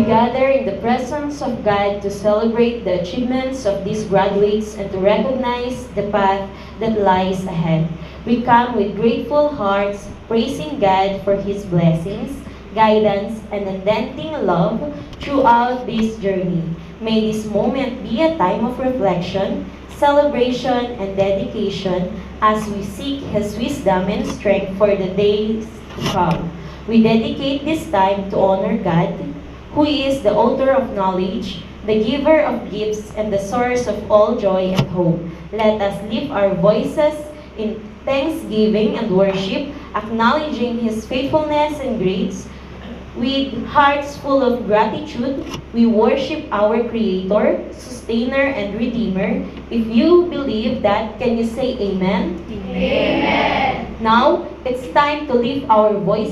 We gather in the presence of God to celebrate the achievements of these graduates and to recognize the path that lies ahead. We come with grateful hearts, praising God for His blessings, guidance, and unending love throughout this journey. May this moment be a time of reflection, celebration, and dedication as we seek His wisdom and strength for the days to come. We dedicate this time to honor God, who is the author of knowledge, the giver of gifts, and the source of all joy and hope. Let us lift our voices in thanksgiving and worship, acknowledging His faithfulness and grace. With hearts full of gratitude, we worship our Creator, Sustainer, and Redeemer. If you believe that, can you say Amen? Amen. Now, it's time to lift our voices